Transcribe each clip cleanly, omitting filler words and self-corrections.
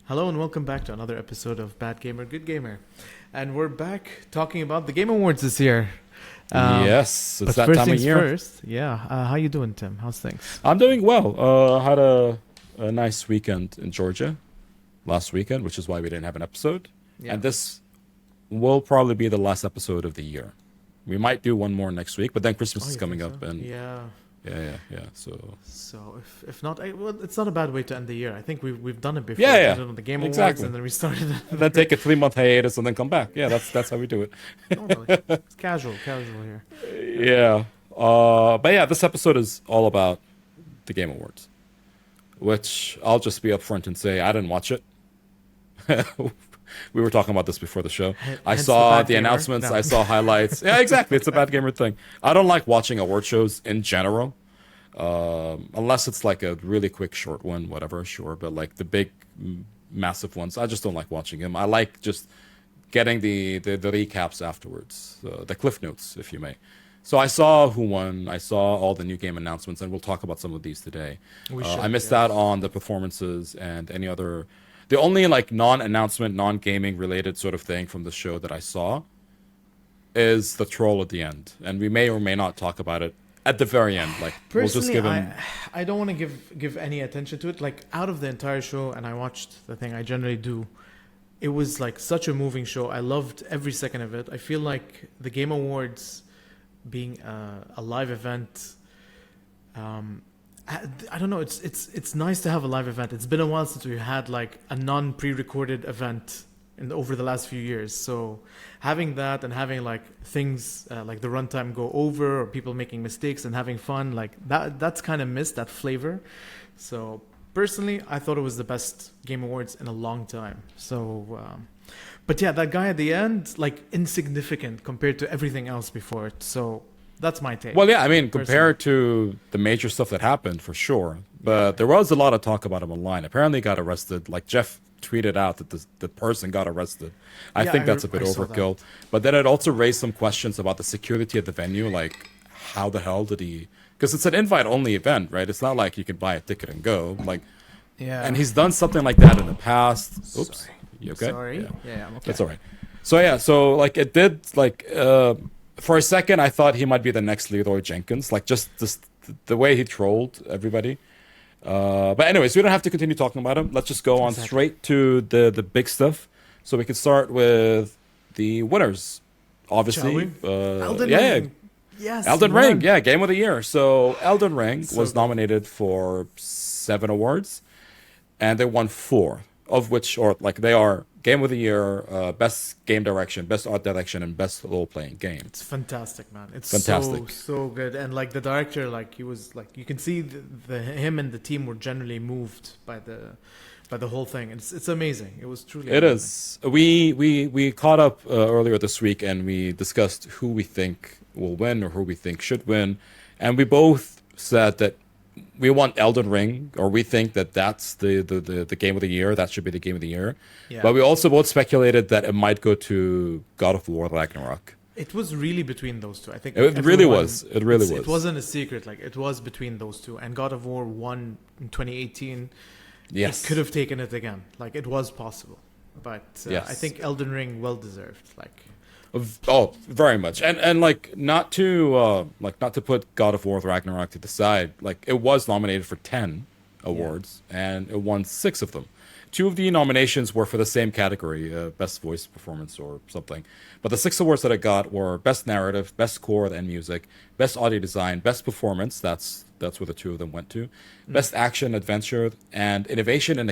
Hello and welcome back to another episode of Bad Gamer, Good Gamer. And we're back talking about the Game Awards this year. Yes, it's But that first time of things year. first, how you doing, Tim? How's things? I'm doing well. Had a nice weekend in Georgia last weekend, which is why we didn't have an episode. Yeah. And this will probably be the last episode of the year. We might do one more next week, but then Christmas is you coming think up, so? and Yeah. yeah. So So if not, well, it's not a bad way to end the year. I think we've done it before. Yeah, We did it on the Game Awards, exactly. and then we started. then take a 3-month hiatus and then come back. Yeah, that's how we do it. Normally, it's casual here. Yeah. But yeah, this episode is all about the Game Awards, which I'll just be upfront and say I didn't watch it. We were talking about this before the show. I Hence saw bad the gamer. announcements. No. I saw highlights. Yeah, exactly. It's a bad gamer thing. I don't like watching award shows in general, unless it's like a really quick short one, whatever, sure. But like the big, massive ones, I just don't like watching them. I like just getting the recaps afterwards, the cliff notes, if you may. So I saw who won. I saw all the new game announcements, and we'll talk about some of these today. I missed out on the performances and any other. The only like non-announcement, non-gaming related sort of thing from the show that I saw is the troll at the end, and we may or may not talk about it at the very end. Like we'll just Personally, give him. I don't want to give any attention to it. Like out of the entire show, and I watched the thing. I generally do. It was like such a moving show. I loved every second of it. I feel like the Game Awards being a live event. I don't know. It's nice to have a live event. It's been a while since we had like a non-pre-recorded event over the last few years. So having that and having like things like the runtime go over or people making mistakes and having fun like that's kind of missed that flavor. So personally, I thought it was the best Game Awards in a long time. So, but yeah, that guy at the end, like insignificant compared to everything else before it. So that's my take. Well, yeah, I mean, compared to the major stuff that happened, for sure. But there was a lot of talk about him online. Apparently, he got arrested. Like Jeff tweeted out that the person got arrested. I think that's a bit overkill. But then it also raised some questions about the security at the venue. Like, how the hell did he? Because it's an invite-only event, right? It's not like you can buy a ticket and go. Like, Yeah. and he's done something like that in the past. Oops. Sorry. You okay? Sorry. Yeah, I'm okay. That's all right. So yeah, so like it did like for a second I thought he might be the next Leroy Jenkins, like just the way he trolled everybody. But anyways, we don't have to continue talking about him. Let's just go on straight to the big stuff. So we can start with the winners. Obviously, Elden yeah, Ring. Yes. Elden man. Ring, yeah, Game of the Year. So Elden Ring So was good. nominated for 7 awards, and they won 4, of which, or like they are Game of the Year, Best Game Direction, Best Art Direction, and Best Role-Playing Game. It's fantastic, man. It's Fantastic. so good. And like the director, like he was like you can see him and the team were generally moved by the whole thing. It's amazing. It was truly It amazing. is. We caught up earlier this week, and we discussed who we think will win or who we think should win, and we both said that we want Elden Ring, or we think that that's the game of the year. That should be the game of the year. Yeah. But we also both speculated that it might go to God of War Ragnarok. It was really between those two. I think It really was. It really was. It wasn't a secret. Like it was between those two. And God of War won in 2018. Yes. It could have taken it again. Like it was possible. But Yes. I think Elden Ring well deserved. Like Oh, very much, and like not to put God of War Ragnarok to the side. Like it was nominated for 10 awards, and it won 6 of them. 2 of the nominations were for the same category, best voice performance or something. But the 6 awards that it got were best narrative, best score and music, best audio design, best performance. That's where the 2 of them went to. Best action adventure and innovation in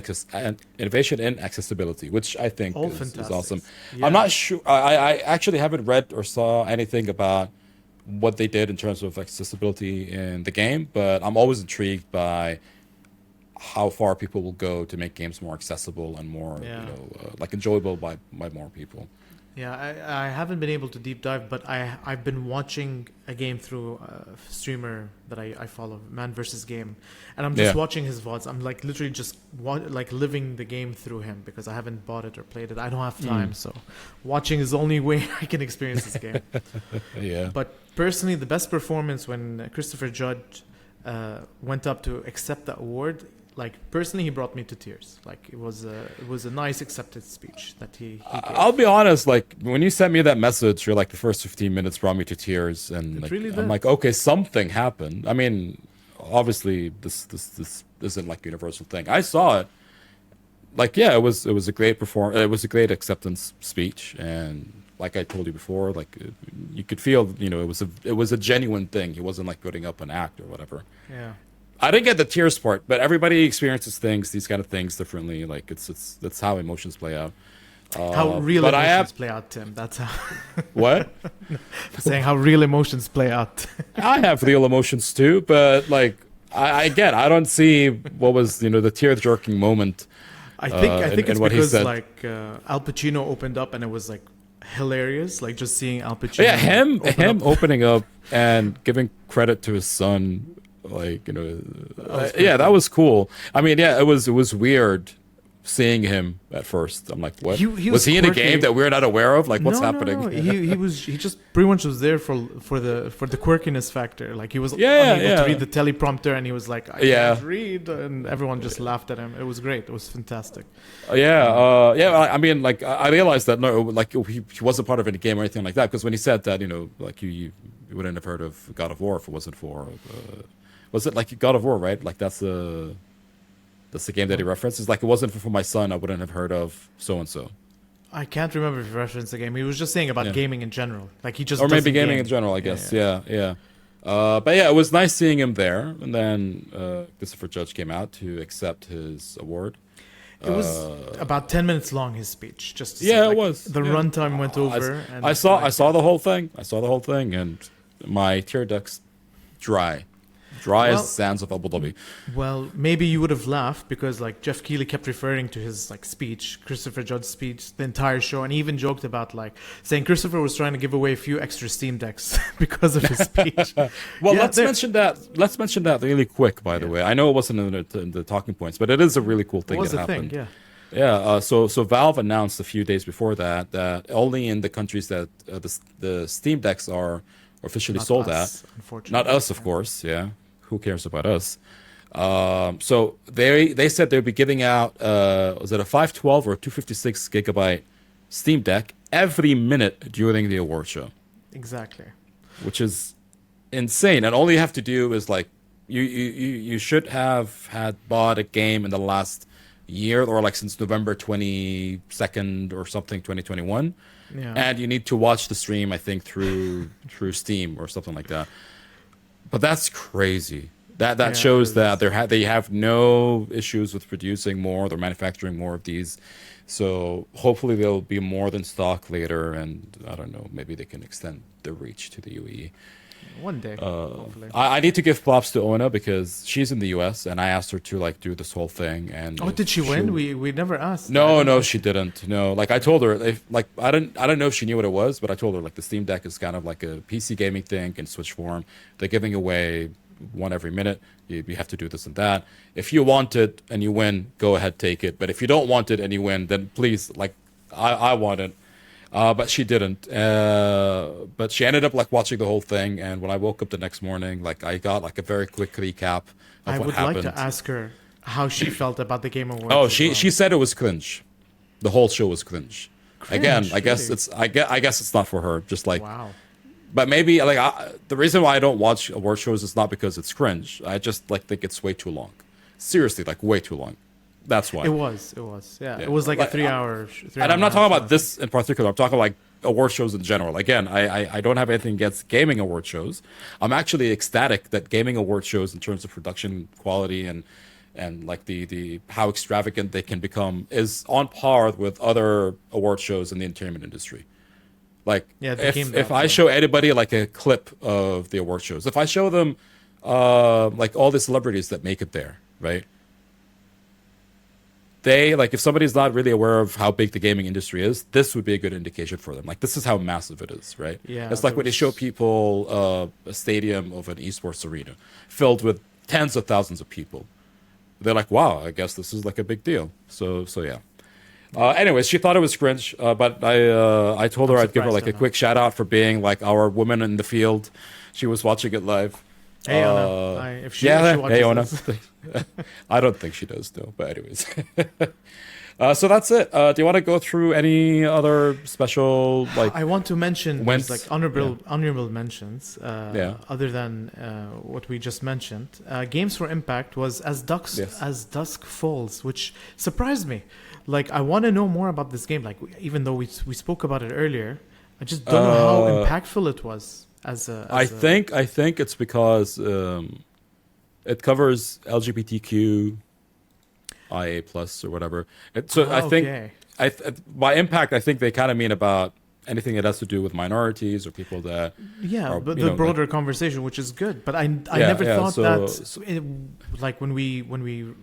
accessibility, which I think all is fantastic. awesome. Yeah. I'm not sure. I actually haven't read or saw anything about what they did in terms of accessibility in the game, but I'm always intrigued by how far people will go to make games more accessible and more, like enjoyable by more people. Yeah, I haven't been able to deep dive, but I've been watching a game through a streamer that I follow, Man vs. Game, and I'm just watching his VODs. I'm like literally just like living the game through him because I haven't bought it or played it. I don't have time, so watching is the only way I can experience this game. Yeah. But personally, the best performance when Christopher Judge went up to accept the award, like personally, he brought me to tears. Like it was a nice accepted speech that he gave. I'll be honest, like when you sent me that message, you're like the first 15 minutes brought me to tears, and It like, really I'm did. like, okay, something happened. I mean, obviously this isn't like a universal thing. I saw it. Like yeah, it was a great it was a great acceptance speech, and like I told you before, like you could feel, it was a genuine thing. He wasn't like putting up an act or whatever. Yeah. I didn't get the tears part, but everybody experiences these kind of things differently. Like that's how emotions play out. How real but emotions play out, Tim. That's how. What? Saying how real emotions play out. I have real emotions too, but like I don't see what was the tear jerking moment. I think it's what he because said. like Al Pacino opened up and it was like hilarious, like just seeing Al Pacino. Yeah, him open up. opening up and giving credit to his son, like That that was cool. I mean, yeah, it was weird seeing him at first. I'm like, what? He was he in a quirky. game that we're not aware of? Like, what's No, happening? No. He just pretty much was there for the quirkiness factor. Like he was Yeah, unable yeah. to read the teleprompter and he was like, I Yeah. can't read, and everyone just laughed at him. It was great. It was fantastic. I mean, like I realized that like he wasn't part of any game or anything like that, because when he said that, like you wouldn't have heard of God of War if it wasn't for was it like God of War, right? Like that's the game that he references. Like it wasn't for my son, I wouldn't have heard of so and so. I can't remember if he referenced the game. He was just saying about Yeah. gaming in general. Like he just Or maybe doesn't gaming game. in general, I guess. Yeah. But yeah, it was nice seeing him there. And then Christopher Judge came out to accept his award. It was about 10 minutes long, his speech. Just to Yeah, say, it like, was. The Yeah. runtime went over. And I saw the whole thing. I saw the whole thing, and my tear ducts dry Well- as sands of Abu Dhabi. Well, maybe you would have laughed because like Jeff Keighley kept referring to his like speech, Christopher Judge's speech, the entire show, and he even joked about like saying Christopher was trying to give away a few extra Steam decks because of his speech. Well, Yeah, let's mention that. Let's mention that really quick. By the way, I know it wasn't in the talking points, but it is a really cool thing What was that the happened. thing? Yeah. Yeah, so Valve announced a few days before that only in the countries that the Steam decks are officially Not sold us, at, unfortunately. not us, of course. Yeah, who cares about us? So they said they'd be giving out was it a 512 or a 256 gigabyte Steam Deck every minute during the award show, Exactly. which is insane. And all you have to do is like you should have had bought a game in the last year or like since November 22nd or something 2021, Yeah. and you need to watch the stream, I think, through Steam or something like that. But that's crazy. That Yeah, shows it that is. they have no issues with producing more. They're manufacturing more of these, so hopefully they'll be more than stock later. And I don't know, maybe they can extend their reach to the UAE. One day, hopefully. I need to give props to Ona because she's in the US, and I asked her to like do this whole thing. And Oh, did she win? We never asked. I No, don't no, know. she didn't. No, like I told her, if like I don't know if she knew what it was, but I told her like the Steam Deck is kind of like a PC gaming thing in Switch form. They're giving away one every minute. You have to do this and that. If you want it and you win, go ahead, take it. But if you don't want it and you win, then please, like I want it. But she didn't. But she ended up like watching the whole thing. And when I woke up the next morning, like I got like a very quick recap of I what would happened. like to ask her how she felt about the Game Awards. Oh, as she well. said it was cringe. The whole show was cringe. Again, Cringe, I guess really? it's I guess it's not for her. Just like, Wow. but maybe like the reason why I don't watch award shows is not because it's cringe. I just like think it's way too long. Seriously, like way too long. That's why. It was. Yeah. Yeah. It was like Like, a 3 hour. And I'm not talking about this in particular. I'm talking like award shows in general. Again, I don't have anything against gaming award shows. I'm actually ecstatic that gaming award shows, in terms of production quality and like the how extravagant they can become, is on par with other award shows in the entertainment industry. Like Yeah, they came if down, I yeah. show anybody like a clip of the award shows, if I show them like all the celebrities that make it there, right? They like if somebody's not really aware of how big the gaming industry is, this would be a good indication for them. Like this is how massive it is, right? Yeah, It's like when they show people a stadium of an esports arena filled with tens of thousands of people. They're like, wow, I guess this is like a big deal. So yeah. Anyways, she thought it was cringe, but I told her I'd give her surprised like to a know. quick shout out for being like our woman in the field. She was watching it live. Hey, Anna. If she Yeah, hey, watches Ona. this. I don't think she does, though. But anyways, so that's it. Do you want to go through any other special like I want to mention there's like wins? Yeah, honorable mentions yeah, other than what we just mentioned. Games for Impact was yes. as Dusk Falls, which surprised me. Like I want to know more about this game. Like even though we spoke about it earlier, I just don't know how impactful it was I think it's because it covers LGBTQ IA plus or whatever. So I think okay. by impact, I think they kind of mean about anything that has to do with minorities or people that Yeah, are, but you the know, like, broader conversation, which is good. But I yeah, never yeah. thought So, that like when we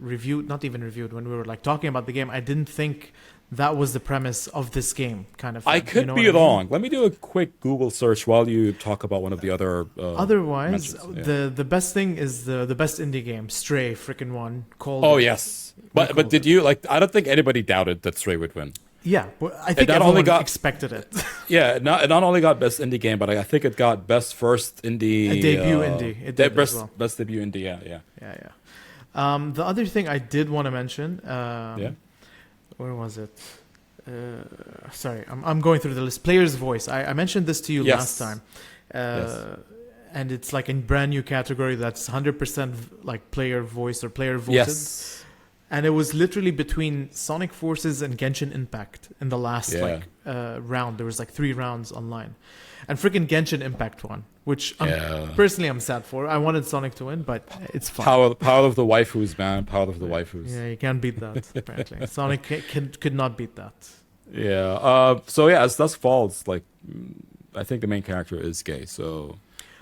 reviewed, not even reviewed, when we were like talking about the game, I didn't think that was the premise of this game, kind of thing. I You could know what be I mean? wrong. Let me do a quick Google search while you talk about one of the other Otherwise, mentions. Yeah. the best thing is the best indie game, Stray, freaking one, called Oh it. yes, We but called did it. you like? I don't think anybody doubted that Stray would win. Yeah, but I It think not only everyone got expected it. yeah, it not only got best indie game, but I think it got best first indie A debut indie. It did as well. best debut indie. Yeah, yeah, Yeah, yeah. The other thing I did want to mention, yeah. where was it? Sorry, I'm going through the list. Player's voice. I mentioned this to you Yes. last time, Yes. and it's like in brand new category that's 100% like player voice or player voted. Yes. And it was literally between Sonic Forces and Genshin Impact in the last Yeah. round. There was like 3 rounds online, and freaking Genshin Impact won, which Yeah. personally I'm sad for. I wanted Sonic to win, but it's fine. Power of the waifus, man. Power of the waifus. Yeah, you can't beat that. Apparently, Sonic could not beat that. Yeah. So yeah, as Dusk Falls, like I think the main character is gay. So,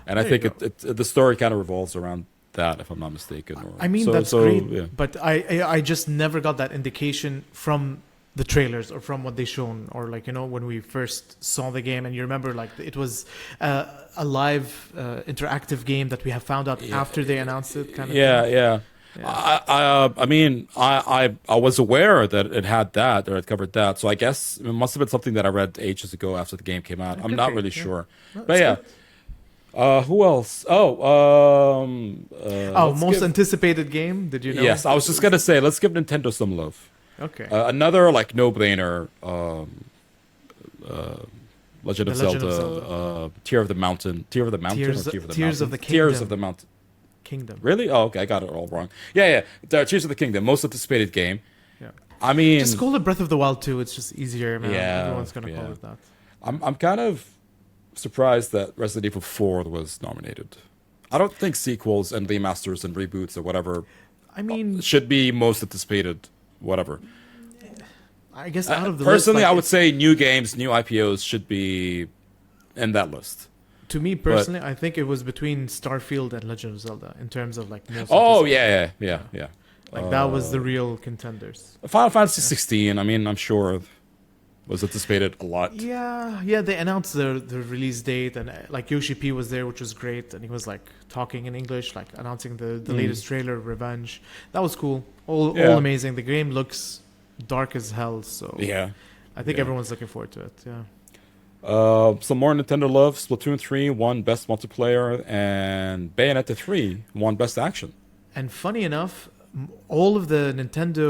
and I There you think the story kind of revolves around that, if I'm not mistaken. Or, I mean, so, that's so, great, Yeah. but I just never got that indication from the trailers or from what they shown, or like, you know, when we first saw the game, and you remember like it was a live interactive game that we have found out Yeah. after they announced it, kind of Yeah, thing. yeah. Yeah. I mean, I was aware that it had that or it covered that, so I guess it must have been something that I read ages ago after the game came out. It I'm could not be, really yeah. sure, No, but that's yeah. good. Who else? Let's Most give- anticipated game. Did you know? Yes, I was just gonna say, let's give Nintendo some love. Okay. Another like no-brainer. Legend of The Legend Zelda, of Zelda. Tear of the Mountain, Tear of the Mountain, Tears- or Tear of the Tears Mountain? of the Tears Kingdom. of the Mountain. Kingdom. Really? Oh, okay, I got it all wrong. Yeah, yeah. Tears of the Kingdom, most anticipated game. Yeah. I mean, Just call it Breath of the Wild 2. It's just easier, man. Yeah, Everyone's gonna call yeah. it that. I'm kind of surprised that Resident Evil 4 was nominated. I don't think sequels and remasters and reboots or whatever I mean, should be most anticipated. Whatever. I guess out of the Personally, list, like, I would say new games, new IPOs should be in that list. to me personally, I think it was between Starfield and Legend of Zelda in terms of like most Oh anticipated. yeah. Like that was the real contenders. Final Fantasy 16. I mean, I'm sure was anticipated a lot. Yeah. They announced the release date, and like Yoshi P was there, which was great, and he was like talking in English, like announcing the latest trailer, Revenge. That was cool. All amazing. The game looks dark as hell, so Yeah. I think Yeah. everyone's looking forward to it. Yeah. Some more Nintendo love. Splatoon 3 won Best Multiplayer, and Bayonetta 3 won Best Action. And funny enough, all of the Nintendo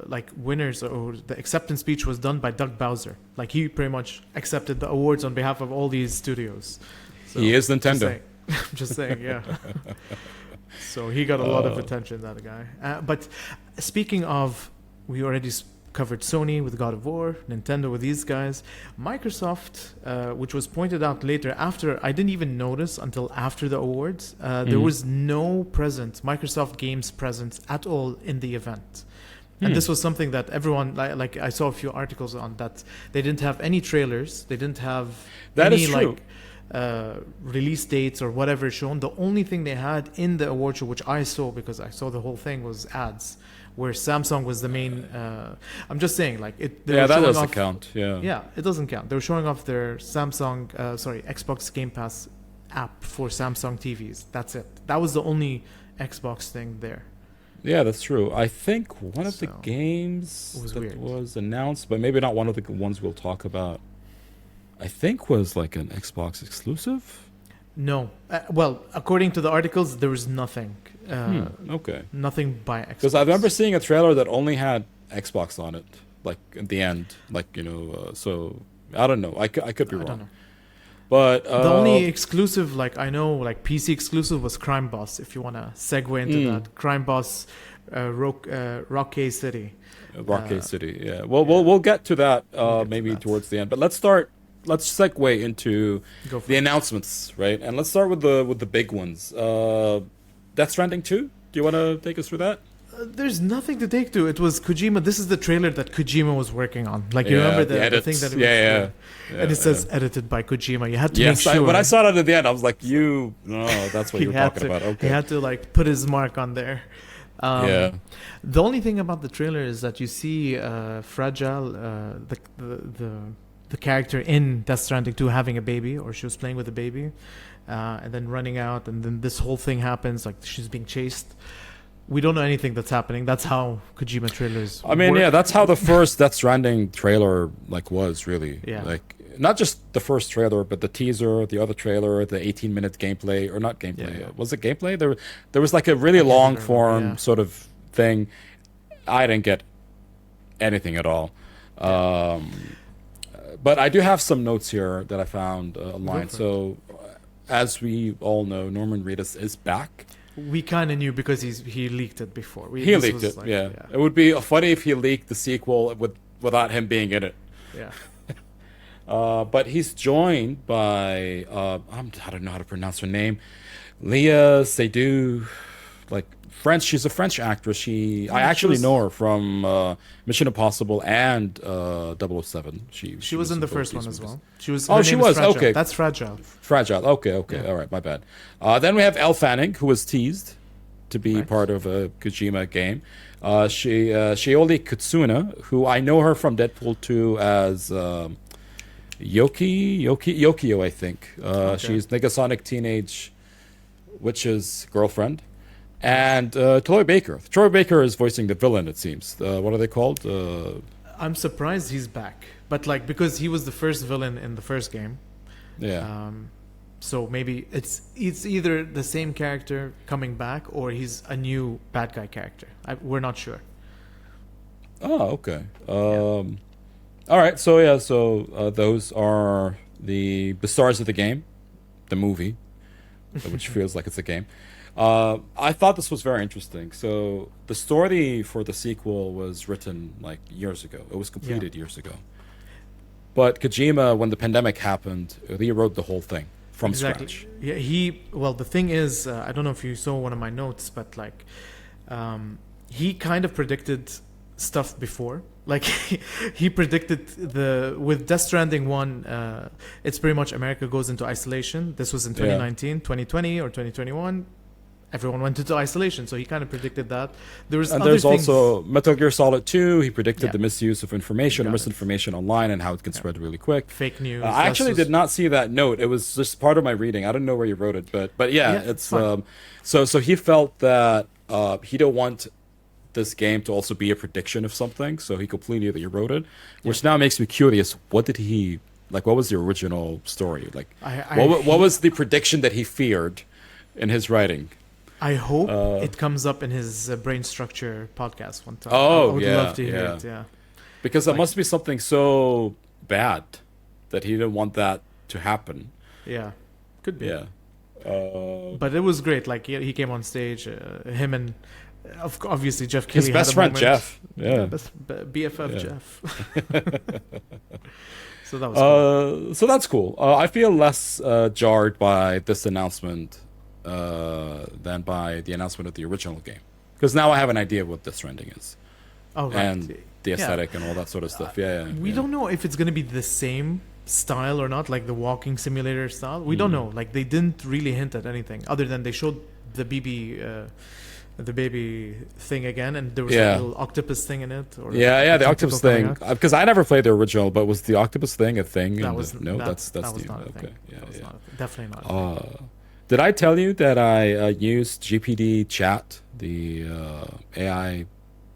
like winners or the acceptance speech was done by Doug Bowser. Like he pretty much accepted the awards on behalf of all these studios. So, He is Nintendo. Just saying, yeah. So he got a lot of attention, that guy. But speaking of, we already covered Sony with God of War, Nintendo with these guys, Microsoft, which was pointed out later after, I didn't even notice until after the awards, there was no Microsoft Games presence at all in the event. And this was something that everyone, like I saw a few articles on that, they didn't have any trailers, they didn't have That any is true. release dates or whatever shown. The only thing they had in the award show, which I saw because I saw the whole thing, was ads where Samsung was the main. I'm just saying, like it. They Yeah, were that showing doesn't off, count. Yeah. Yeah, it doesn't count. They were showing off their Xbox Game Pass app for Samsung TVs. That's it. That was the only Xbox thing there. Yeah, that's true. I think one of the So, games it was that weird. was announced, but maybe not one of the ones we'll talk about, I think was like an Xbox exclusive. No. Well, according to the articles, there was nothing. Okay. Nothing by Xbox. Because I remember seeing a trailer that only had Xbox on it, like at the end, like so I don't know. I could be I wrong. don't know. But The only exclusive, like I know, like PC exclusive was Crime Boss. If you want to segue into that, Crime Boss, Rockay City. Rockay City, yeah. Well, we'll get to that maybe towards the end. But let's segue into the announcements, right? And let's start with the big ones. Death Stranding 2. Do you want to take us through that? There's nothing to take to. It was Kojima. This is the trailer that Kojima was working on. Like you remember the thing that it was, and it says edited by Kojima. You had to make sure. When I saw it at the end, I was like, that's what you were talking about. Okay. He had to like put his mark on there. The only thing about the trailer is that you see Fragile, the character in Death Stranding 2 having a baby, or she was playing with a baby, and then running out, and then this whole thing happens, like she's being chased. We don't know anything that's happening. That's how Kojima trailers work. That's how the first Death Stranding trailer was really. Yeah. Like not just the first trailer, but the teaser, the other trailer, the 18-minute gameplay, or not gameplay. Yeah. Was it gameplay? There was like a really long form sort of thing. I didn't get anything at all. But I do have some notes here that I found online. So, as we all know, Norman Reedus is back. We kind of knew because he leaked it before. He leaked it, yeah. It would be funny if he leaked the sequel without him being in it. Yeah. But he's joined by, I don't know how to pronounce her name, Léa Seydoux, like French. She's a French actress. I actually know her from Mission Impossible and 007. She was in the first one as well. She was. She was. Fragile. Okay, that's Fragile. Fragile. Okay. Yeah. All right, my bad. Then we have Elle Fanning, who was teased to be part of a Kojima game. Shioli Kutsuna, who I know her from Deadpool 2 as Yokio, I think. She's Negasonic Teenage Witch's girlfriend. And Troy Baker. Troy Baker is voicing the villain, it seems. What are they called? I'm surprised he's back. But like because he was the first villain in the first game. Yeah. So maybe it's either the same character coming back or he's a new bad guy character. We're not sure. Oh, okay. All right. So those are the stars of the game, the movie, which feels like it's a game. I thought this was very interesting. So the story for the sequel was written like years ago. It was completed years ago. But Kojima, when the pandemic happened, he wrote the whole thing from scratch. Yeah, the thing is, I don't know if you saw one of my notes, but like, he kind of predicted stuff before. Like he predicted with Death Stranding 1, it's pretty much America goes into isolation. This was in 2019, 2020 or 2021. Everyone went into isolation, so he kind of predicted that. There's also Metal Gear Solid 2. He predicted the misuse of information or misinformation online and how it can spread really quick. Fake news. I actually did not see that note. It was just part of my reading. I don't know where you wrote it, but it's so he felt that he didn't want this game to also be a prediction of something, so he completely that you wrote it, which now makes me curious. What did he like? What was the original story? Like, what was the prediction that he feared in his writing? I hope it comes up in his brain structure podcast one time. Oh, I would love to hear it. Yeah, because it must be something so bad that he didn't want that to happen. Yeah, could be. Yeah, but it was great. Like he came on stage, him and obviously Jeff Keighley, his best friend Jeff. Yeah, BFF Jeff. So that was cool. So that's cool. I feel less jarred by this announcement than by the announcement of the original game, because now I have an idea of what Death Stranding is, and the aesthetic and all that sort of stuff. We don't know if it's going to be the same style or not, like the walking simulator style. We don't know. Like they didn't really hint at anything other than they showed the baby thing again, and there was a little octopus thing in it. Or the octopus thing. Because I never played the original, but was the octopus thing a thing? That's not a thing. Definitely not. A thing. Did I tell you that I used GPD Chat, the AI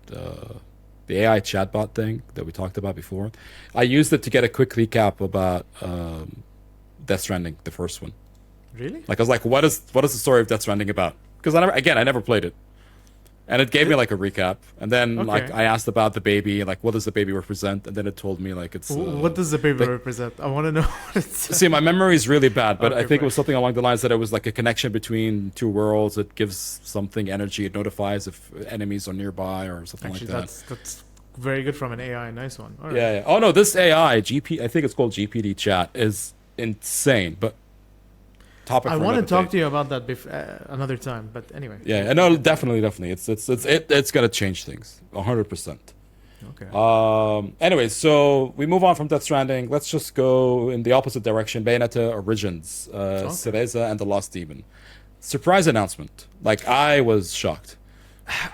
chatbot thing that we talked about before? I used it to get a quick recap about Death Stranding, the first one. Really? Like I was like, what is the story of Death Stranding about? Because I never played it, and it gave me like a recap, and then like Okay. I asked about the baby, like what does the baby represent, and then it told me like it's. What does the paper represent? I want to know what it says. See, my memory is really bad, but I Okay, think it fine. was something along the lines that it was like a connection between two worlds. It gives something energy. It notifies if enemies are nearby or something Actually, like that. that's very good from an AI. Nice one. All right. Yeah, yeah. Oh no, this AI GP, I think it's called GPT chat, is insane. But topic I for want to another talk day. to you about that another time. But anyway. Yeah, no, definitely. It's gonna change things 100%. Okay. Anyway, so we move on from Death Stranding. Let's just go in the opposite direction. Bayonetta Origins, Cereza and the Lost Demon. Surprise announcement. Like I was shocked.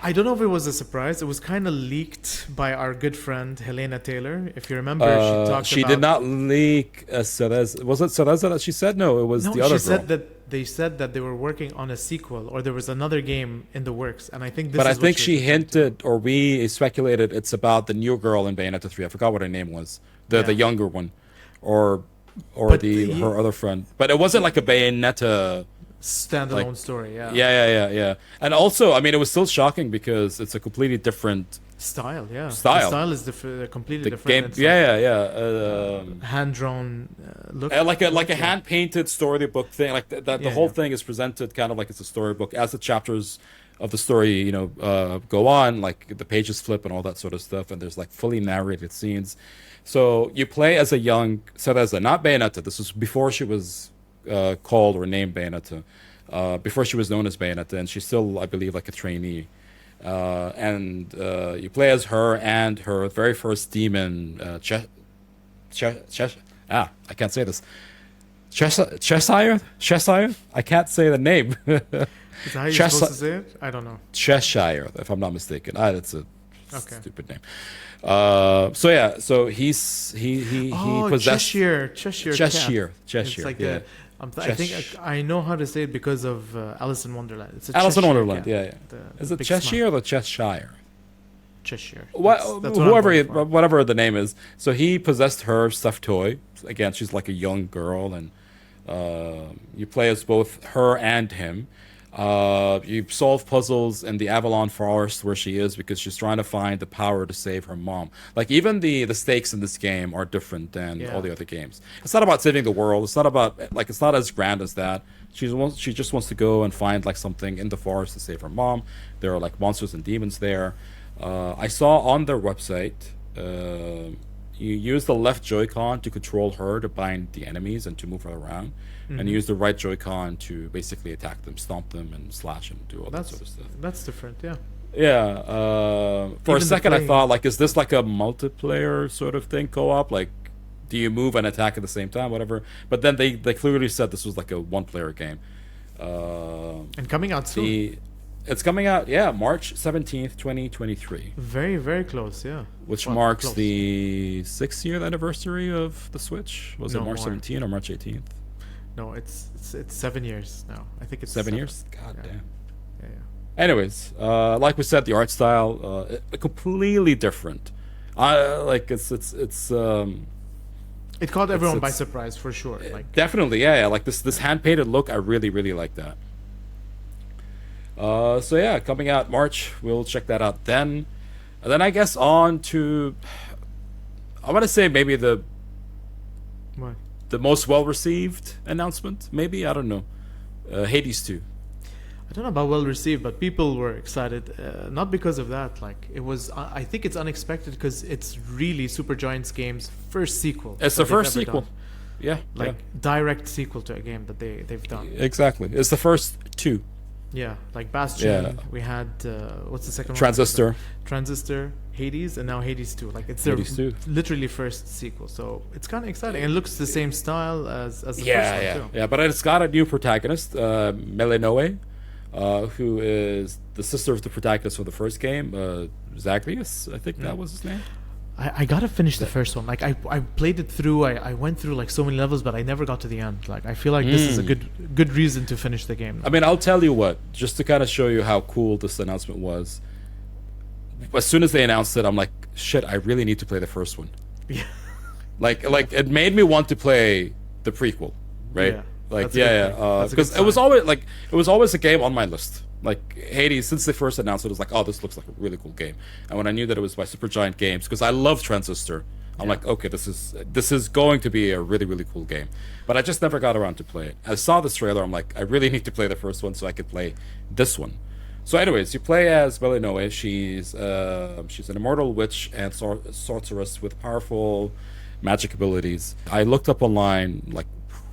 I don't know if it was a surprise. It was kind of leaked by our good friend Helena Taylor. If you remember, she talked She about. did not leak Cereza. Was it Cereza that she said? No, it was No, the other she girl. said that they said that they were working on a sequel, or there was another game in the works, and I think this. But I is what think she she was referring to. hinted, or we speculated, it's about the new girl in Bayonetta 3. I forgot what her name was. The Yeah. younger one, or But her other friend. But it wasn't like a Bayonetta. standalone story. Yeah. Yeah. And also, I mean, it was still shocking because it's a completely different Style. Yeah. Style. The style is completely the different. game. It's Yeah. hand drawn look. Like a hand painted storybook thing. Like that, the whole thing is presented kind of like it's a storybook as the chapters of the story, go on. Like the pages flip and all that sort of stuff. And there's like fully narrated scenes. So you play as a young Cereza, not Bayonetta. This was before she was called or named Bayonetta, before she was known as Bayonetta, and she's still, I believe, like a trainee. And you play as her and her very first demon, I can't say this. Cheshire? I can't say the name. Is that how you're supposed to say it? I don't know. Cheshire, if I'm not mistaken. That's a Okay. stupid name. So he possessed Cheshire. Cheshire. It's like Yeah. I think I know how to say it because of Alice in Wonderland. It's a Alice in Cheshire Wonderland. cat. Yeah. The Is it big Cheshire or Cheshire? Cheshire. What, That's what I'm going for. whatever the name is. So he possessed her stuffed toy. Again, she's like a young girl, and you play as both her and him. You solve puzzles in the Avalon Forest where she is because she's trying to find the power to save her mom. Like even the stakes in this game are different than all the other games. It's not about saving the world. It's not about it's not as grand as that. She just wants to go and find like something in the forest to save her mom. There are like monsters and demons there. I saw on their website you use the left Joy-Con to control her to bind the enemies and to move her around, and use the right Joy-Con to basically attack them, stomp them, and slash them, do all that sort of stuff. That's different. Yeah. Yeah. For Even a the second, I playing- thought like, is this like a multiplayer sort of thing, co-op? Like, do you move and attack at the same time, whatever? But then they clearly said this was like a one-player game. And coming out soon. It's coming out, March 17th, 2023, Very, very close. Yeah. which Well, marks close. the 6th-year anniversary of the Switch. Was it No, March more. 17th or March 18th? No, it's 7 years now. I think it's 7 years? God Yeah. damn. Yeah. Anyways, like we said, the art style completely different. It caught everyone by it's- surprise for sure. Like Definitely, yeah. Like this hand painted look, I really, really like that. Coming out March, we'll check that out then. And then I guess on to, I want to say maybe the what? most well received announcement. Maybe, I don't know. Hades 2. I don't know about well received, but people were excited. Not because of that. Like it was. I think it's unexpected because it's really Supergiant's game's first sequel. It's that the they've first ever sequel. done. Yeah, Like direct sequel to a game that they've done. exactly. It's the first two. Yeah, like Bastion. Yeah. We had what's the second one? Transistor. Transistor, Hades, and now Hades 2. Like it's their Hades 2. literally first sequel, so it's kind of exciting. And it looks the same style as the first one too. Yeah. But it's got a new protagonist, Melinoe, who is the sister of the protagonist of the first game, Zagreus. I think that was his name. I gotta finish the first one. Like I played it through. I went through like so many levels, but I never got to the end. Like I feel like this is a good reason to finish the game. I mean, I'll tell you what, just to kind of show you how cool this announcement was. As soon as they announced it, I'm like, shit, I really need to play the first one. Yeah. Like it made me want to play the prequel, right? Yeah. Like, That's a good thing. That's a good because it was sign. always a game on my list. Like Hades, since they first announced it, was like, oh, this looks like a really cool game. And when I knew that it was by Supergiant Games, because I love Transistor, I'm like, okay, this is going to be a really, really cool game. But I just never got around to play it. I saw this trailer, I'm like, I really need to play the first one so I could play this one. So, anyways, you play as Bayonetta. She's an immortal witch and sorceress with powerful magic abilities. I looked up online, like,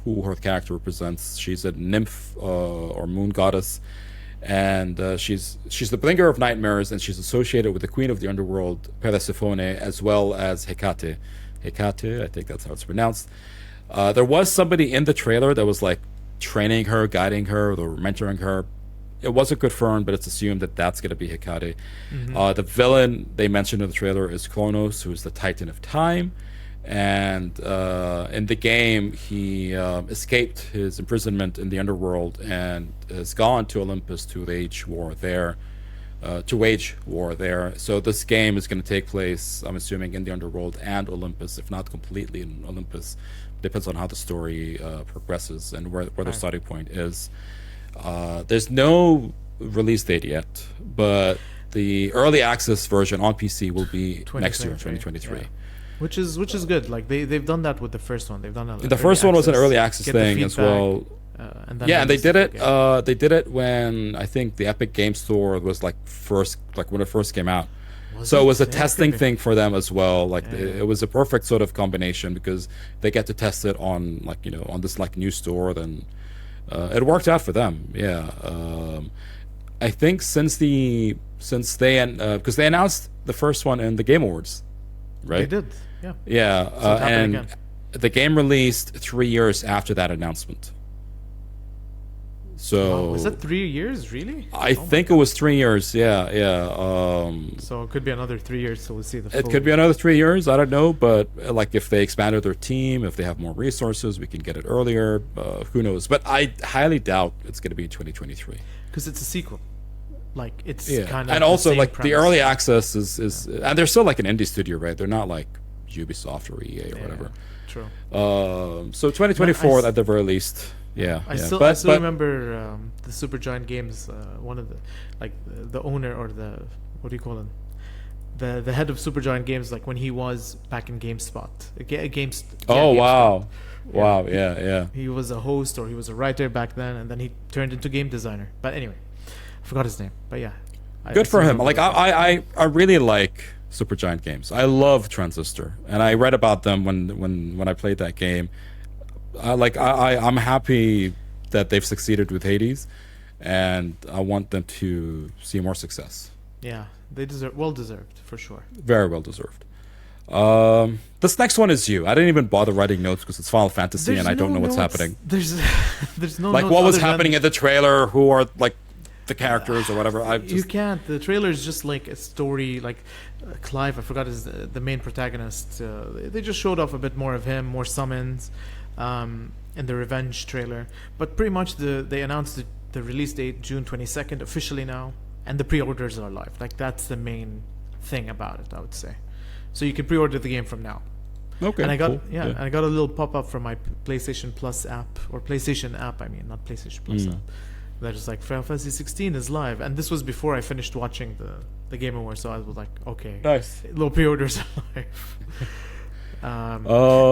who her character represents. She's a nymph or moon goddess, and she's the bringer of nightmares, and she's associated with the queen of the underworld, Persephone, as well as Hecate. Hecate, I think that's how it's pronounced. There was somebody in the trailer that was like training her, guiding her, or mentoring her. It wasn't confirmed, but it's assumed that that's going to be Hecate. The villain they mentioned in the trailer is Kronos, who is the Titan of Time. And in the game, he escaped his imprisonment in the underworld and has gone to Olympus to wage war there. So this game is going to take place, I'm assuming, in the underworld and Olympus, if not completely in Olympus. Depends on how the story progresses and where the starting point is. There's no release date yet, but the early access version on PC will be next year, 2023. Yeah. Which is good. Like they've done that with the first one. They've done that. The first one was an early access thing as well. And then And they did it. the They did it when I think the Epic Game Store was when it first came out. So it was a testing thing for them as well. Like it was a perfect sort of combination because they get to test it on on this new store. Then it worked out for them. Yeah. I think because they announced the first one in the Game Awards, right? They did. Yeah. Yeah. So it's happening And again. the game released 3 years after that announcement. So Was that 3 years? Really? I think it was 3 years. Yeah. So it could be another 3 years. So we'll see the. It full- could be another 3 years. I don't know, but like if they expanded their team, if they have more resources, we can get it earlier. Who knows? But I highly doubt it's going to be 2023. because it's a sequel. Like it's Yeah, kind of and the also same like the premise. early access is and they're still like an indie studio, right? They're not like Ubisoft or EA or whatever. True. So 2024 I s- at the very least. Yeah. I yeah. still But remember the Supergiant Games. One of the owner or the what do you call him? The head of Supergiant Games, like when he was back in GameSpot. oh GameSpot. wow, wow, yeah. He was a host or he was a writer back then, and then he turned into game designer. But anyway, I forgot his name. But yeah, Good for still him. remember Like that. I really like Supergiant Games. I love Transistor, and I read about them when I played that game. I'm happy that they've succeeded with Hades, and I want them to see more success. Yeah, they well deserved for sure. Very well deserved. This next one is you. I didn't even bother writing notes because it's Final Fantasy, and I don't know what's happening. There's no Like notes what was other than- happening in the trailer? Who are like the characters or whatever? You can't. The trailer is just like a story. Like Clive, I forgot is the main protagonist. They just showed off a bit more of him, more summons, in the Revenge trailer. But pretty much they announced the release date June 22nd officially now, and the pre-orders are live. Like that's the main thing about it, I would say. So you can pre-order the game from now. Okay. And I got cool. and I got a little pop-up from my PlayStation Plus app, or PlayStation app. I mean, not PlayStation Plus app. That is like Final Fantasy 16 is live, and this was before I finished watching the Game Awards. So I was like, okay, Nice. little pre-orders are live.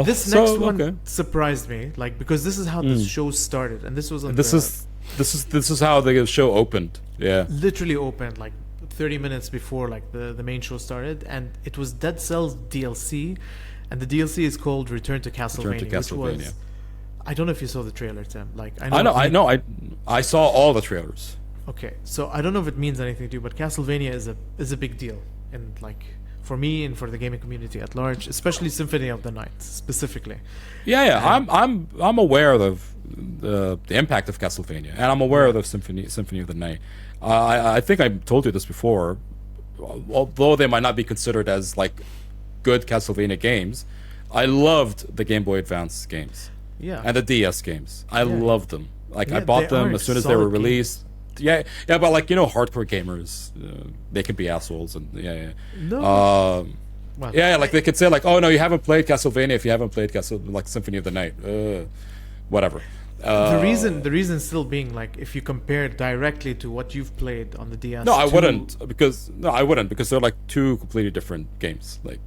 This so, next one okay. surprised me, like because this is how the show started, and this was on This is how the show opened. Yeah. literally opened like 30 minutes before like the main show started, and it was Dead Cells DLC, and the DLC is called Return to Castlevania, which Castlevania. was, I don't know if you saw the trailer, Tim. Like I saw all the trailers. Okay, so I don't know if it means anything to you, but Castlevania is a big deal, and like for me and for the gaming community at large, especially Symphony of the Night specifically. Yeah. I'm aware of the impact of Castlevania, and I'm aware of the Symphony of the Night. I think I told you this before. Although they might not be considered as like good Castlevania games, I loved the Game Boy Advance games. Yeah, And the DS games. I loved them. Like I Yeah, bought they them are as soon as they were solid games. released. Yeah, but like hardcore gamers, they can be assholes, and no, well, like they could say like, oh no, you haven't played Castlevania if you haven't played Symphony of the Night, whatever. The reason still being like if you compare directly to what you've played on the DS. No, I wouldn't because they're like two completely different games. Like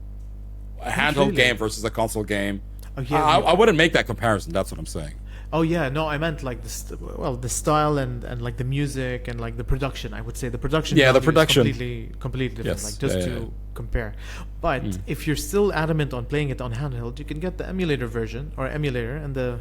a handheld game versus a console game. Oh, yeah, I wouldn't make that comparison. That's what I'm saying. Oh yeah, no, I meant like the style and like the music and like the production. I would say the production. Yeah, the value is production. completely different. Yes, Like just to compare. But if you're still adamant on playing it on handheld, you can get the emulator version or emulator and the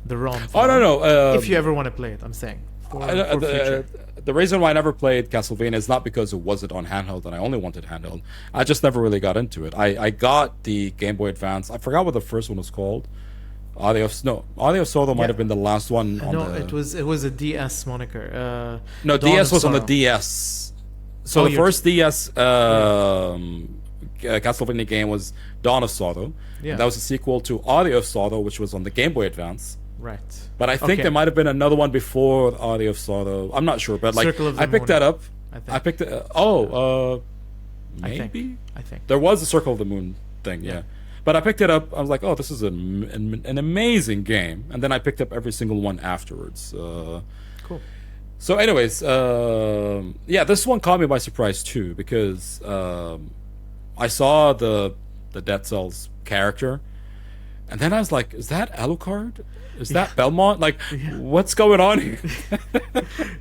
ROM. Oh no. If you ever want to play it, I'm saying. For future. The reason why I never played Castlevania is not because it wasn't on handheld and I only wanted handheld. I just never really got into it. I got the Game Boy Advance. I forgot what the first one was called. Audio Solo might have been the last one. It was a DS moniker. No, Dawn DS of was on the Sorrow. DS. So the first DS Castlevania game was Dawn of Sorrow. Yeah. That was a sequel to Audio of Sorrow, which was on the Game Boy Advance. Right. But I think there might have been another one before Audio of Sorrow. I'm not sure, but like I picked that up. I picked it. Maybe. I think there was a Circle of the Moon thing. Yeah. But I picked it up. I was like, "Oh, this is an amazing game," and then I picked up every single one afterwards. Cool. So, anyways, this one caught me by surprise too because I saw the Dead Cells character, and then I was like, "Is that Alucard? Is that Belmont? Like, what's going on here?"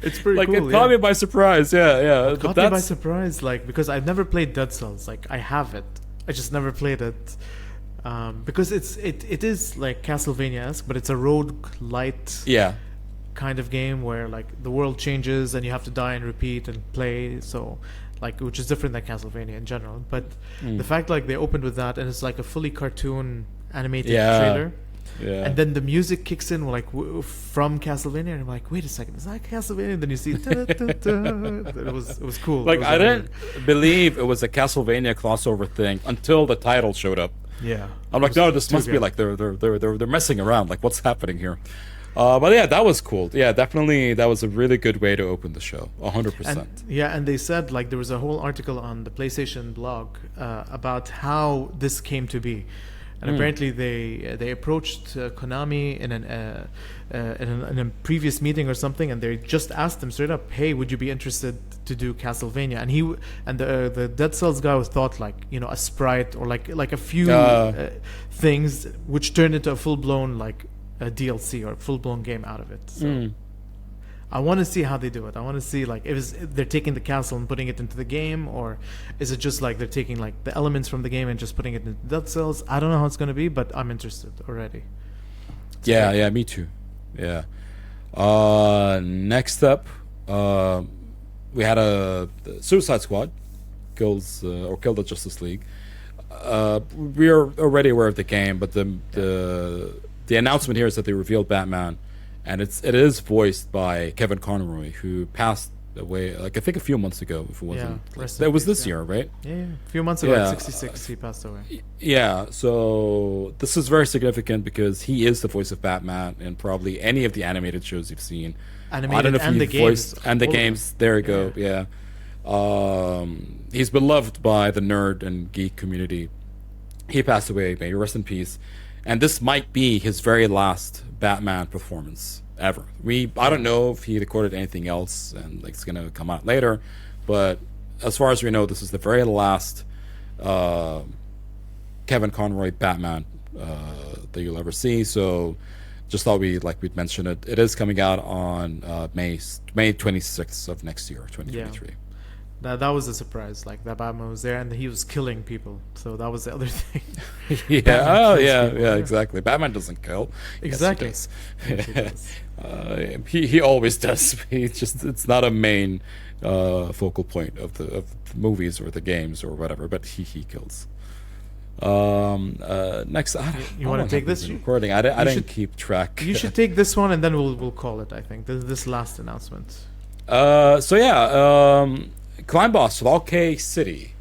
It's pretty like cool. it caught me by surprise. Yeah. It caught me by surprise, like because I've never played Dead Cells. Like I have it, I just never played it. Because it is like Castlevania-esque, but it's a roguelite kind of game where like the world changes and you have to die and repeat and play. So like which is different than Castlevania in general. But the fact like they opened with that and it's like a fully cartoon animated trailer. Yeah. And then the music kicks in like from Castlevania, and I'm like, wait a second, is that Castlevania? And then you see, it was cool. Like I didn't believe it was a Castlevania crossover thing until the title showed up. Yeah. I'm like, no, this must be like they're messing around. Like, what's happening here? But yeah, that was cool. Yeah, definitely, that was a really good way to open the show. 100%. And they said like there was a whole article on the PlayStation blog about how this came to be. And apparently they approached Konami in a previous meeting or something, and they just asked them straight up, "Hey, would you be interested to do Castlevania?" And the Dead Cells guy thought like a sprite or like a few things, which turned into a full blown like a DLC or a full blown game out of it. So I want to see how they do it. I want to see like if they're taking the castle and putting it into the game, or is it just like they're taking like the elements from the game and just putting it into Dead Cells. I don't know how it's going to be, but I'm interested already. Yeah, me too. Yeah. Next up, we had a Suicide Squad killed the Justice League. We are already aware of the game, but the announcement here is that they revealed Batman. And it is voiced by Kevin Conroy, who passed away, like I think a few months ago. If it wasn't, it was this year, right? Yeah, a few months ago, at 66, he passed away. Yeah, so this is very significant because he is the voice of Batman in probably any of the animated shows you've seen. Animated and the games. And the games. There you go. Yeah. He's beloved by the nerd and geek community. He passed away. May he rest in peace. And this might be his very last Batman performance ever. I don't know if he recorded anything else and like it's gonna come out later, but as far as we know, this is the very last Kevin Conroy Batman that you'll ever see. So just thought we'd mention it. It is coming out on May 26th of next year, 2023. Yeah. That was a surprise. Like that Batman was there and he was killing people. So that was the other thing. Yeah. Exactly. Batman doesn't kill. Exactly. Yes, he does. He always does. It's not a main focal point of the movies or the games or whatever. But he kills. Next, you want to take this? Recording. I didn't keep track. You should take this one and then we'll call it. I think this last announcement. Climb Boss Valky City.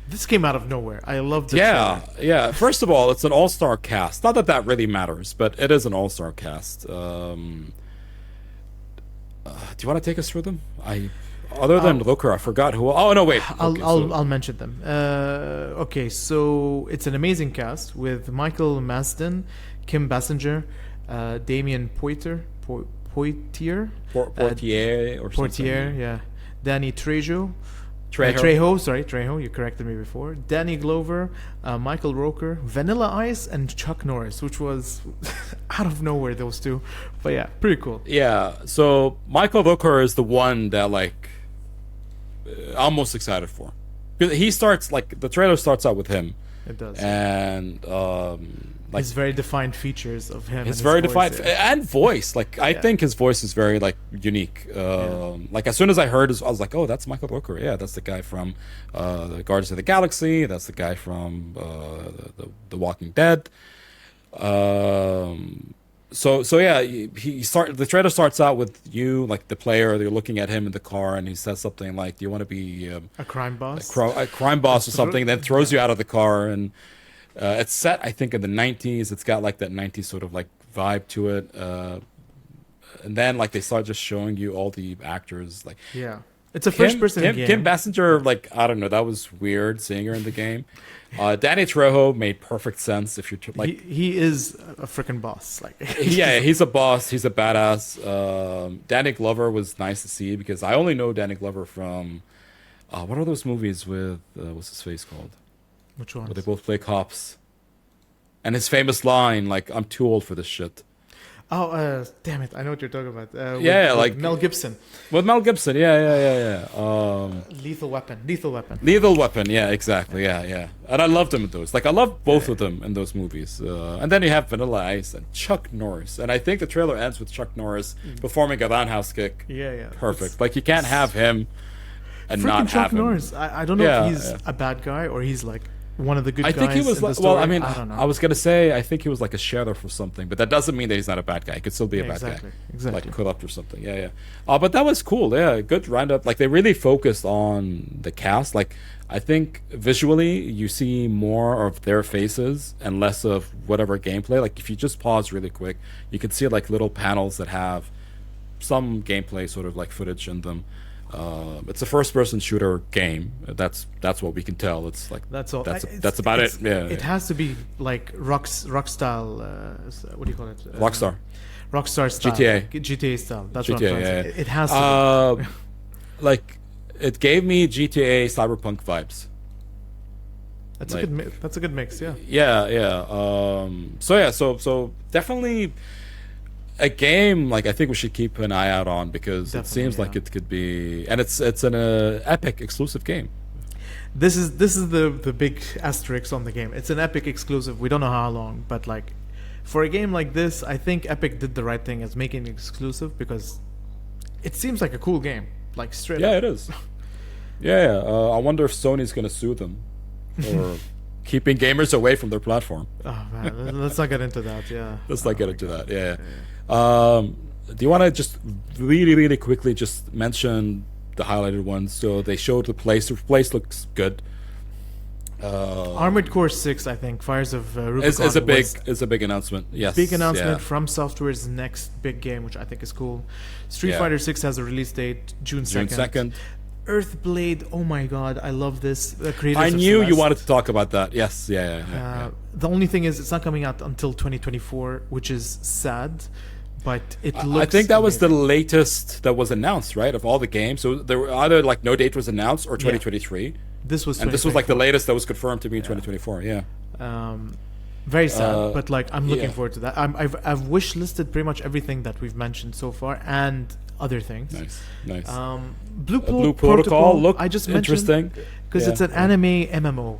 This came out of nowhere. I loved it. Yeah. First of all, it's an all-star cast. Not that really matters, but it is an all-star cast. Do you want to take us through them? Other than Looker, I forgot who. Oh no, wait. I'll mention them. Okay, so it's an amazing cast with Michael Marsden, Kim Basinger, Damien Poitier, Portier or something. Portier, yeah. Danny Trejo. Trejo, you corrected me before. Danny Glover, Michael Roker, Vanilla Ice, and Chuck Norris, which was out of nowhere, those two. But yeah, pretty cool. Yeah, so Michael Roker is the one that, like, I'm most excited for. Because he starts, like, the trailer starts out with him. It does. And, like, his very defined features of him. His very defined and voice. Like, I Yeah. think his voice is very, like, unique. Like, as soon as I heard I was like, oh, that's Michael Rooker. Yeah, that's the guy from the Guardians of the Galaxy. That's the guy from the Walking Dead. So yeah, the trailer starts out with you, like the player. You're looking at him in the car, and he says something like, "Do you want to be a crime boss, a crime boss or something?" Then throws you out of the car, and it's set, I think, in the 90s. It's got like that 90s sort of like vibe to it. And then like they start just showing you all the actors. Like, yeah, it's a first-person game. Kim Basinger, like, I don't know, that was weird seeing her in the game. Danny Trejo made perfect sense if you're like he is a freaking boss. Like, yeah, he's a boss. He's a badass. Danny Glover was nice to see because I only know Danny Glover from what are those movies with what's his face called? Which one? Where they both play cops. And his famous line, like, "I'm too old for this shit." Oh, damn it! I know what you're talking about. Like Mel Gibson. With Mel Gibson, yeah. Lethal Weapon. Lethal Weapon, yeah, exactly, yeah. And I loved him in those. Like, I love both of them in those movies. And then you have Vanilla Ice and Chuck Norris. And I think the trailer ends with Chuck Norris performing a roundhouse kick. Yeah. Perfect. Like, you can't have him and not Chuck have him. Norris. I don't know if he's a bad guy or he's like one of the good guys. I think he was in the like, story. well, I mean, I don't know. I was gonna say I think he was like a sheriff or something, but that doesn't mean that he's not a bad guy. He could still be a bad guy, exactly. like corrupt or something. Yeah. But that was cool. Yeah, good roundup. Like, they really focused on the cast. Like, I think visually you see more of their faces and less of whatever gameplay. Like, if you just pause really quick, you can see like little panels that have some gameplay sort of like footage in them. It's a first-person shooter game. That's what we can tell. It's like that's all. That's about it. Yeah, it has to be like rock style. What do you call it? Rockstar. Rockstar style. GTA style. That's what I'm trying to say. It has to be. Like, it gave me GTA Cyberpunk vibes. That's a good mix. Yeah. Yeah. So definitely a game, like, I think we should keep an eye out on because it seems like it could be, and it's an Epic exclusive game. This is the big asterisk on the game. It's an Epic exclusive. We don't know how long, but like, for a game like this, I think Epic did the right thing as making it exclusive because it seems like a cool game. Like, straight up. Yeah, it is. Yeah. I wonder if Sony's gonna sue them for keeping gamers away from their platform. Oh man, let's not get into that. Yeah. Let's not get into that. Yeah. Do you want to just really quickly just mention the highlighted ones? So they showed the place. The place looks good. Armored Core 6, I think, Fires of Rubicon is a big announcement. Yes, big announcement from Software's next big game, which I think is cool. Street Fighter 6 has a release date June 2nd. Earthblade, oh my god, I love this. I knew you wanted to talk about that. Yes, yeah. The only thing is, it's not coming out until 2024, which is sad. But it looks. I think that was the latest that was announced, right? Of all the games, so there were either like no date was announced or 2023. Yeah. This was like the latest that was confirmed to be in 2024. Yeah. Very sad, but like I'm looking forward to that. I've wish listed pretty much everything that we've mentioned so far and other things. Nice. Blue Protocol looked I just interesting because it's an anime MMO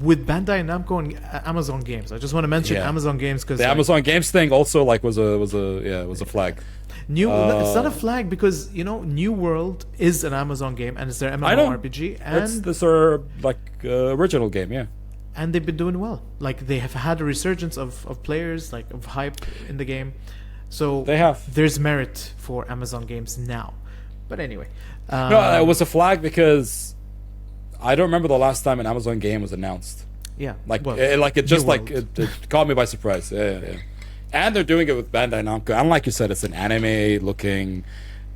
with Bandai Namco and Amazon Games. I just want to mention Amazon Games because the Amazon Games thing also like was a flag. It's not a flag because New World is an Amazon game and it's their MMORPG and it's their like original game, and they've been doing well. Like they have had a resurgence of players, like of hype in the game. So there's merit for Amazon Games now. But anyway, no, it was a flag because I don't remember the last time an Amazon game was announced. Yeah, it caught me by surprise. Yeah. And they're doing it with Bandai Namco. And like you said, it's an anime-looking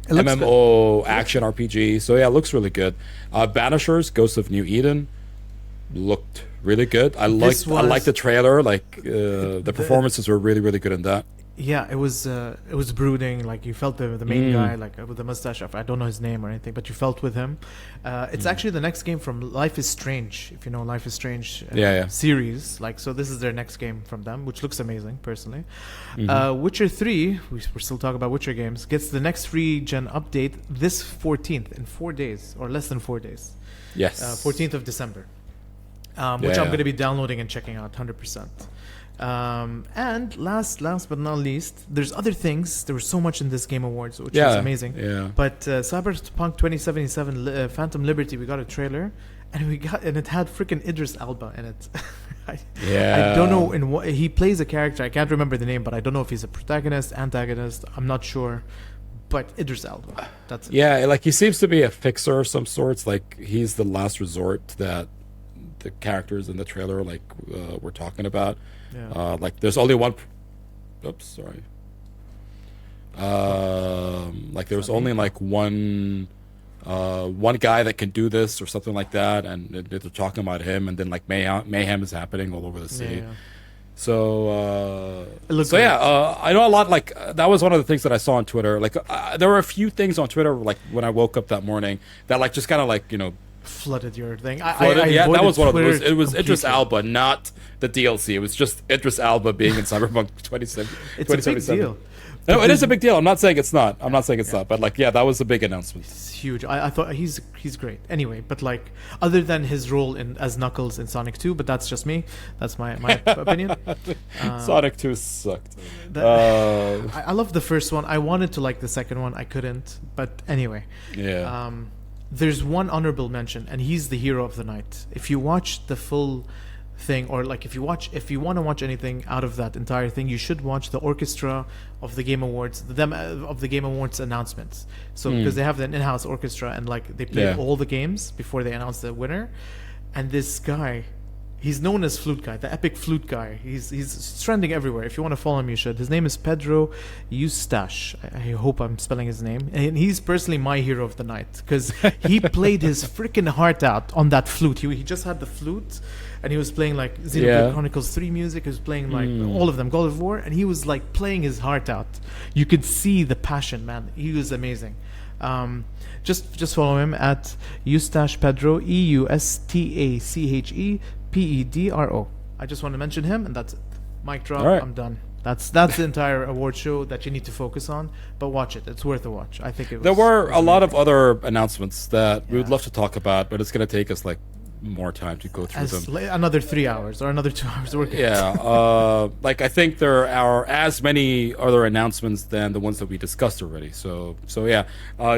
MMO action RPG. So yeah, it looks really good. Banishers, Ghosts of New Eden, looked really good. I liked the trailer. Like the performances were really, really good in that. Yeah, it was brooding. Like you felt the main guy, like with the mustache. I don't know his name or anything, but you felt with him. It's actually the next game from Life is Strange. If you know Life is Strange series, like so, this is their next game from them, which looks amazing personally. Witcher 3, we're still talking about Witcher games, gets the next free gen update this 14th in 4 days or less than 4 days. Yes, 14th of December, which I'm going to be downloading and checking out 100%. And last but not least, there's other things. There was so much in this Game Awards, which was amazing. Yeah. But Cyberpunk 2077 Phantom Liberty, we got a trailer, and it had freaking Idris Elba in it. I don't know in what he plays a character. I can't remember the name, but I don't know if he's a protagonist, antagonist. I'm not sure. But Idris Elba, that's it. Yeah, like he seems to be a fixer of some sorts. Like he's the last resort that the characters in the trailer we're talking about. Yeah. Like there's only one. Oops, sorry. Like there's only like one guy that can do this or something like that, and they're talking about him, and then like mayhem is happening all over the city. Yeah. So, great. I know a lot. Like that was one of the things that I saw on Twitter. Like there were a few things on Twitter, like when I woke up that morning, that like just kind of like flooded your thing. Yeah, that was one of those. It was completely. Idris Alba, not the DLC. It was just Idris Alba being in Cyberpunk 2077. It's a big deal. No, it is a big deal. I'm not saying it's not. I'm not saying it's not. But like, yeah, that was a big announcement. It's huge. I thought he's great. Anyway, but like, other than his role as Knuckles in Sonic 2, but that's just me. That's my opinion. Sonic 2 sucked. I love the first one. I wanted to like the second one. I couldn't. But anyway. Yeah. There's one honorable mention, and he's the hero of the night. If you watch the full thing, or like if you want to watch anything out of that entire thing, you should watch the orchestra of the Game Awards, of the Game Awards announcements. So because they have an in-house orchestra, and like they play all the games before they announce the winner. And this guy, he's known as Flute Guy, the epic flute guy. He's trending everywhere. If you want to follow him, you should. His name is Pedro Eustache. I hope I'm spelling his name. And he's personally my hero of the night, because he played his freaking heart out on that flute. He just had the flute, and he was playing like Xenoblade Chronicles 3 music. He was playing like all of them, God of War, and he was like playing his heart out. You could see the passion, man. He was amazing. Just follow him at Eustache Pedro, EUSTACHE PEDRO. I just want to mention him, and that's it. Mic drop. All right. I'm done. That's the entire award show that you need to focus on. But watch it; it's worth a watch. I think there were a lot of other announcements that we would love to talk about, but it's going to take us like more time to go through them. Another 3 hours or another 2 hours working. Yeah, like I think there are as many other announcements than the ones that we discussed already. So yeah,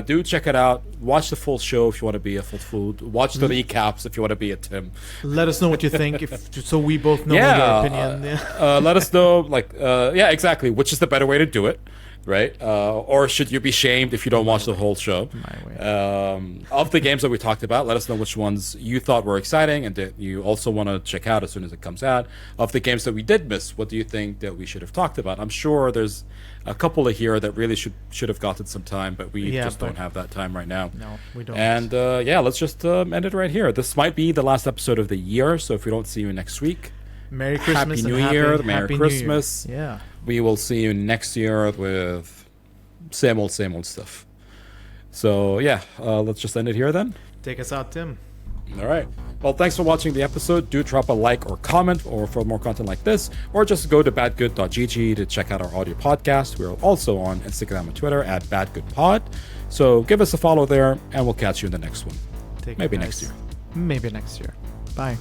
do check it out. Watch the full show if you want to be a Fudfood. Watch the recaps if you want to be a Tim. Let us know what you think, so we both know your opinion. Let us know, exactly, which is the better way to do it. Right? Or should you be shamed if you don't watch the whole show? Of the games that we talked about, let us know which ones you thought were exciting and that you also want to check out as soon as it comes out. Of the games that we did miss, what do you think that we should have talked about? I'm sure there's a couple of here that really should have gotten some time, but we don't have that time right now. No, we don't. And let's just end it right here. This might be the last episode of the year, so if we don't see you next week, Merry Christmas, Happy New Year, Merry Christmas. Yeah. We will see you next year with same old stuff. So let's just end it here then. Take us out, Tim. All right. Well, thanks for watching the episode. Do drop a like or comment or for more content like this, or just go to badgood.gg to check out our audio podcast. We're also on Instagram and Twitter at badgoodpod. So give us a follow there, and we'll catch you in the next one. Maybe next year. Maybe next year. Bye.